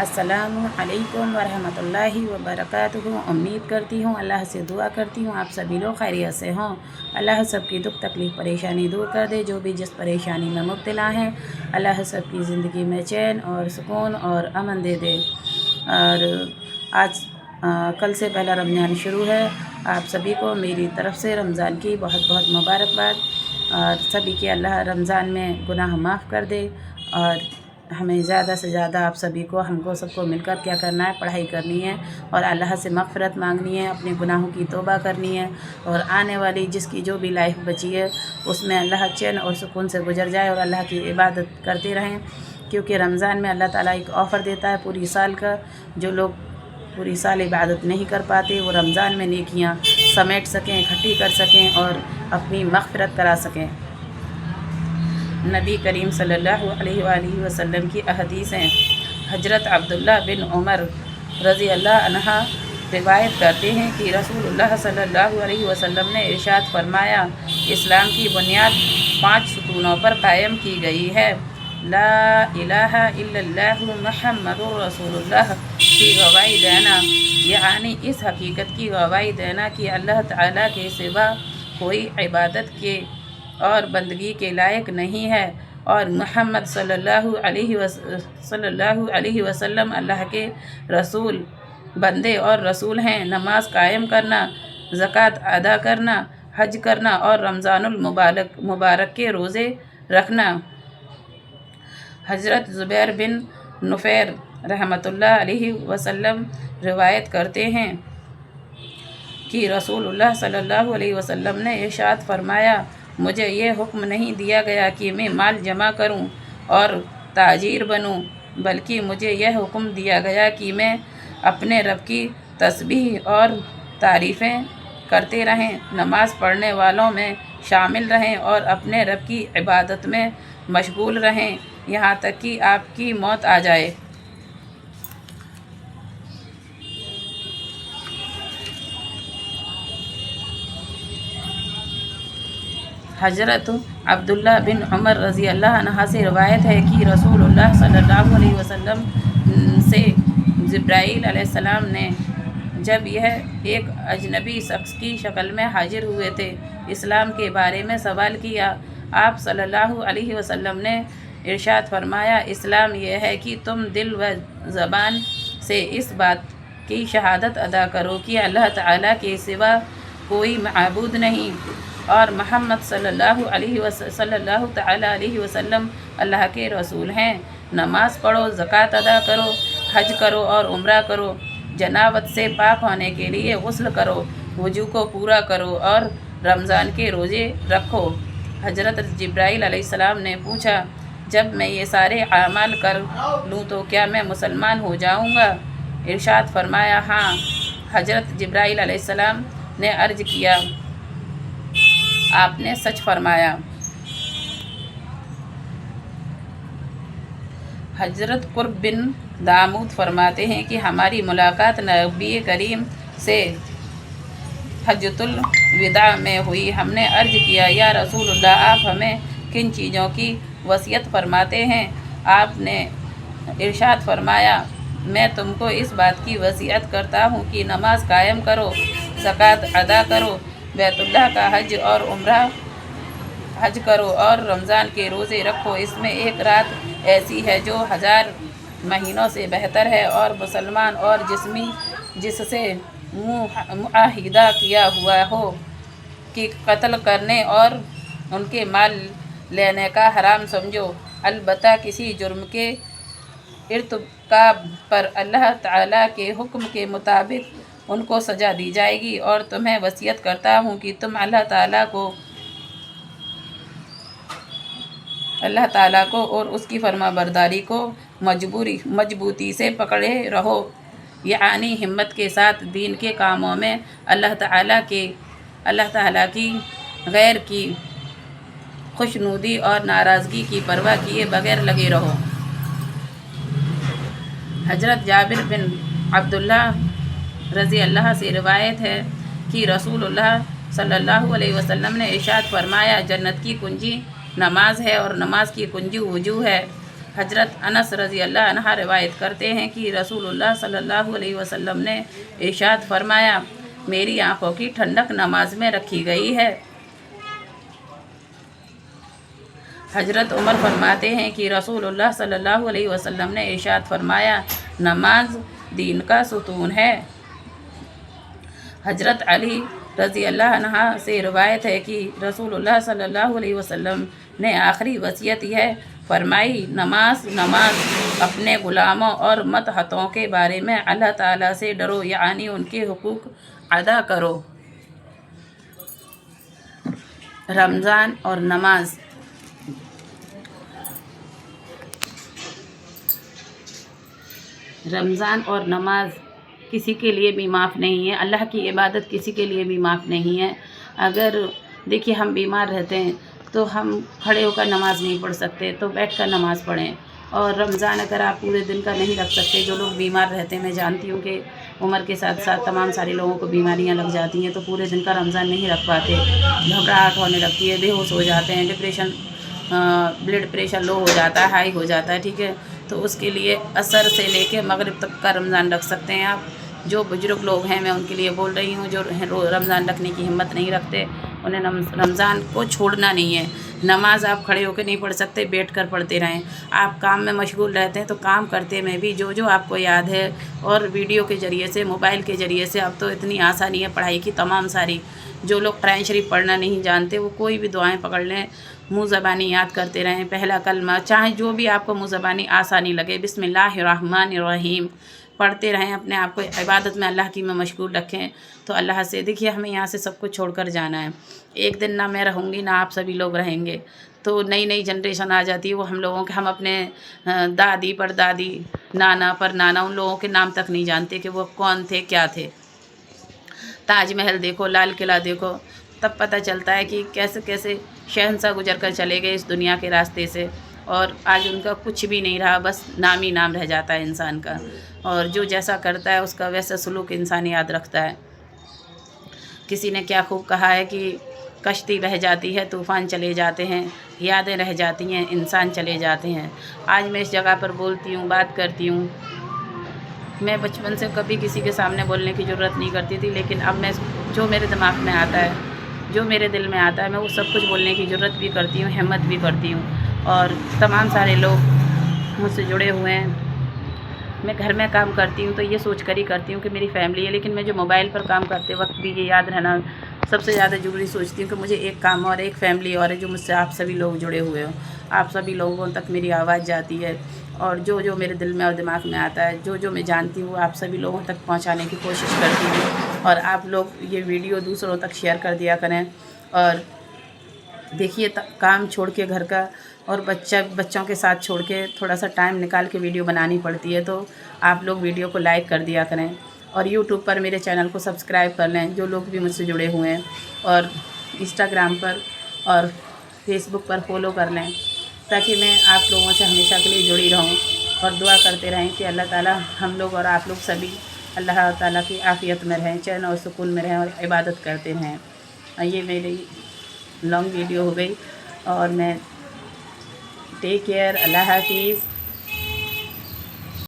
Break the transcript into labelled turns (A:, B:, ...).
A: अस्सलामु अलैकुम वरहमतुल्लाहि वबरकातुहू। उम्मीद करती हूँ, अल्लाह से दुआ करती हूँ आप सभी लोग खैरियत से हों। अल्लाह सबकी दुख तकलीफ़ परेशानी दूर कर दे। जो भी जिस परेशानी में मुब्तला हैं, अल्लाह सबकी ज़िंदगी में चैन और सुकून और अमन दे दे। और आज कल से पहला रमज़ान शुरू है। आप सभी को मेरी तरफ़ से रमज़ान की बहुत बहुत मुबारकबाद। और सभी के अल्लाह रमज़ान में गुनाह माफ़ कर दे। और हमें ज़्यादा से ज़्यादा आप सभी को हमको सबको मिलकर क्या करना है, पढ़ाई करनी है और अल्लाह से मग़फ़िरत मांगनी है, अपने गुनाहों की तौबा करनी है। और आने वाली जिसकी जो भी लाइफ बची है उसमें अल्लाह चैन और सुकून से गुजर जाए और अल्लाह की इबादत करते रहें। क्योंकि रमज़ान में अल्लाह ताला एक ऑफ़र देता है पूरी साल का। जो लोग पूरी साल इबादत नहीं कर पाते वो रमज़ान में नेकियां समेट सकें, इकट्ठी कर सकें और अपनी मग़फ़िरत करा सकें। नबी करीम सल्लल्लाहु अलैहि वसल्लम की अहदीसें हज़रत अब्दुल्ला बिन उमर रज़ी अल्लाह अन्हा रिवायत करते हैं कि रसूलुल्लाह सल्लल्लाहु अलैहि वसल्लम ने इरशाद फरमाया, इस्लाम की बुनियाद 5 सुतूनों पर कायम की गई है। ला इलाहा इल्लल्लाहु मुहम्मदुर रसूलुल्लाह की गवाही देना, यानी इस हकीकत की गवाही देना कि अल्लाह ताला के सिवा कोई इबादत के और बंदगी के लायक नहीं है और मुहम्मद सल्लल्लाहु अलैहि वसल्लम अल्लाह के रसूल बंदे और रसूल हैं। नमाज कायम करना, ज़कात अदा करना, हज करना और रमज़ानुल मुबारक के रोज़े रखना। हज़रत ज़ुबैर बिन नुफ़ैर रहमतुल्लाह अलैहि वसल्लम रिवायत करते हैं कि रसूलुल्लाह सल्लल्लाहु अलैहि वसल्लम ने इरशाद फरमाया, मुझे ये हुक्म नहीं दिया गया कि मैं माल जमा करूं और ताजीर बनूं, बल्कि मुझे यह हुक्म दिया गया कि मैं अपने रब की तस्बीह और तारीफ़ें करते रहें, नमाज़ पढ़ने वालों में शामिल रहें और अपने रब की इबादत में मशगूल रहें यहाँ तक कि आपकी मौत आ जाए। हज़रत अब्दुल्ला बिन उमर रज़ी अल्लाह अन्हा से रवायत है कि रसूलुल्लाह सल्लल्लाहु अलैहि वसल्लम से जिब्राईल अलैहिस्सलाम ने जब यह एक अजनबी शख्स की शक्ल में हाजिर हुए थे, इस्लाम के बारे में सवाल किया। आप सल्लल्लाहु अलैहि वसल्लम ने इरशाद फरमाया, इस्लाम यह है कि तुम दिल व ज़बान से इस बात की शहादत अदा करो कि अल्लाह ताला के सिवा कोई माबूद नहीं और मोहम्मद सल्लल्लाहु ताला अलैहि वसल्लम अल्लाह के रसूल हैं। नमाज पढ़ो, ज़कात अदा करो, हज करो और उम्रा करो, जनाबत से पाक होने के लिए गुस्ल करो, वजू को पूरा करो और रमज़ान के रोज़े रखो। हज़रत जिब्राईल अलैहिस्सलाम ने पूछा, जब मैं ये सारे आमाल कर लूँ तो क्या मैं मुसलमान हो जाऊँगा? इरशाद फरमाया, हाँ। हज़रत जिब्राईल अलैहिस्सलाम ने अर्ज़ किया, आपने सच फरमाया। हज़रत कुर्ब बिन दाऊद फरमाते हैं कि हमारी मुलाकात नबी करीम से हज्जतुल विदा में हुई। हमने अर्ज़ किया, या रसूलुल्लाह, आप हमें किन चीज़ों की वसीयत फरमाते हैं? आपने इरशाद फरमाया, मैं तुमको इस बात की वसीयत करता हूँ कि नमाज कायम करो, ज़कात अदा करो, बैतुल्लाह का हज और उम्रा हज करो और रमज़ान के रोज़े रखो। इसमें एक रात ऐसी है जो 1000 महीनों से बेहतर है और मुसलमान और जिससे मुआहिदा किया हुआ हो कि कत्ल करने और उनके माल लेने का हराम समझो। अलबत्ता किसी जुर्म के इर्तिकाब पर अल्लाह ताला के हुक्म के मुताबिक उनको सज़ा दी जाएगी। और तुम्हें वसीयत करता हूँ कि तुम अल्लाह ताला को और उसकी फरमाबरदारी को मजबूती से पकड़े रहो, यानी हिम्मत के साथ दीन के कामों में अल्लाह ताला की गैर की खुशनुदी और नाराज़गी की परवाह किए बगैर लगे रहो। हज़रत जाबिर बिन अब्दुल्ला रज़ी अल्लाह से रिवायत है कि रसूलुल्लाह सल्लल्लाहु अलैहि वसल्लम ने इरशाद फरमाया, जन्नत की कुंजी नमाज है और नमाज की कुंजी वजू है। हज़रत अनस रज़ी अल्लाह अन्हा रिवायत करते हैं कि रसूलुल्लाह सल्लल्लाहु अलैहि वसल्लम ने इरशाद फरमाया, मेरी आँखों की ठंडक नमाज में रखी गई है। हज़रत उमर फरमाते हैं कि रसूलुल्लाह सल्लल्लाहु अलैहि वसल्लम ने इरशाद फरमाया, नमाज दीन का सुतून है। हज़रत अली रज़ी अल्लाह अन्हा से रिवायत है कि रसूलुल्लाह सल्लल्लाहु अलैहि वसल्लम ने आखिरी वसीयत यह फरमाई, नमाज अपने ग़ुलामों और मतहतों के बारे में अल्लाह ताला से डरो, यानी उनके हुकूक अदा करो। रमज़ान और नमाज। रमज़ान और नमाज किसी के लिए भी माफ़ नहीं है। अल्लाह की इबादत किसी के लिए भी माफ़ नहीं है। अगर देखिए हम बीमार रहते हैं तो हम खड़े होकर नमाज़ नहीं पढ़ सकते, तो बैठ कर नमाज़ पढ़ें। और रमज़ान अगर आप पूरे दिन का नहीं रख सकते, जो लोग बीमार रहते हैं, मैं जानती हूँ कि उम्र के साथ साथ तमाम सारे लोगों को बीमारियाँ लग जाती हैं, तो पूरे दिन का रमज़ान नहीं रख पाते, घबराहट होने लगती है, बेहोश हो जाते हैं, डिप्रेशन, ब्लड प्रेशर लो हो जाता है, हाई हो जाता है, ठीक है। तो उसके लिए असर से लेके मगरिब तक का रमज़ान रख सकते हैं आप। जो बुजुर्ग लोग हैं, मैं उनके लिए बोल रही हूँ, जो रमज़ान रखने की हिम्मत नहीं रखते, उन्हें रमज़ान को छोड़ना नहीं है। नमाज आप खड़े होकर नहीं पढ़ सकते, बैठ कर पढ़ते रहें। आप काम में मशगूल रहते हैं तो काम करते में भी जो जो आपको याद है, और वीडियो के ज़रिए से, मोबाइल के ज़रिए से, अब तो इतनी आसानी है पढ़ाई की तमाम सारी। जो लोग कुरान शरीफ पढ़ना नहीं जानते, वो कोई भी दुआएं पकड़ लें, मुँह ज़बानी याद करते रहें, पहला कलमा, चाहे जो भी आपको मुँह ज़बानी आसानी लगे, बिस्मिल्लाहिर्रहमानिर्रहीम पढ़ते रहें। अपने आप को इबादत में, अल्लाह की में मशगूल रखें। तो अल्लाह से, देखिए हमें यहाँ से सब कुछ छोड़ कर जाना है। एक दिन ना मैं रहूँगी, ना आप सभी लोग रहेंगे। तो नई नई जनरेशन आ जाती है, वो हम लोगों के, हम अपने दादी परदादी, नाना परनाना, उन लोगों के नाम तक नहीं जानते कि वो कौन थे, क्या थे। ताजमहल देखो, लाल किला देखो, तब पता चलता है कि कैसे कैसे शहंशाह गुजर कर चले गए इस दुनिया के रास्ते से, और आज उनका कुछ भी नहीं रहा, बस नाम ही नाम रह जाता है इंसान का। और जो जैसा करता है उसका वैसा सलूक इंसान याद रखता है। किसी ने क्या खूब कहा है कि कश्ती बह जाती है, तूफ़ान चले जाते हैं, यादें रह जाती हैं, इंसान चले जाते हैं। आज मैं इस जगह पर बोलती हूँ, बात करती हूँ। मैं बचपन से कभी किसी के सामने बोलने की ज़रूरत नहीं करती थी, लेकिन अब मैं, जो मेरे दिमाग में आता है, जो मेरे दिल में आता है, मैं वो सब कुछ बोलने की ज़रूरत भी करती हूँ, हिम्मत भी करती हूँ। और तमाम सारे लोग मुझसे जुड़े हुए हैं। मैं घर में काम करती हूँ तो ये सोच कर ही करती हूँ कि मेरी फैमिली है, लेकिन मैं जो मोबाइल पर काम करते वक्त भी ये याद रहना सबसे ज़्यादा ज़रूरी समझती हूँ कि मुझे एक काम और, एक फैमिली और है, जो मुझसे आप सभी लोग जुड़े हुए हो। आप सभी लोगों तक मेरी आवाज़ जाती है, और जो जो मेरे दिल में और दिमाग में आता है, जो जो मैं जानती हूँ, आप सभी लोगों तक पहुँचाने की कोशिश करती हूँ। और आप लोग ये वीडियो दूसरों तक शेयर कर दिया करें। और देखिए, काम छोड़ के घर का, और बच्चों के साथ छोड़ के थोड़ा सा टाइम निकाल के वीडियो बनानी पड़ती है, तो आप लोग वीडियो को लाइक कर दिया करें। और यूट्यूब पर मेरे चैनल को सब्सक्राइब कर लें, जो लोग भी मुझसे जुड़े हुए हैं। और इंस्टाग्राम पर और फेसबुक पर फॉलो कर लें, ताकि मैं आप लोगों से हमेशा के लिए जुड़ी रहूं। और दुआ करते रहें कि अल्लाह ताला हम लोग और आप लोग सभी अल्लाह ताला की आफ़ियत में रहें, चैन और सुकून में रहें, और इबादत करते रहें। ये मेरी लॉन्ग वीडियो हो गई, और मैं टेक केयर, अल्लाह हाफिज़।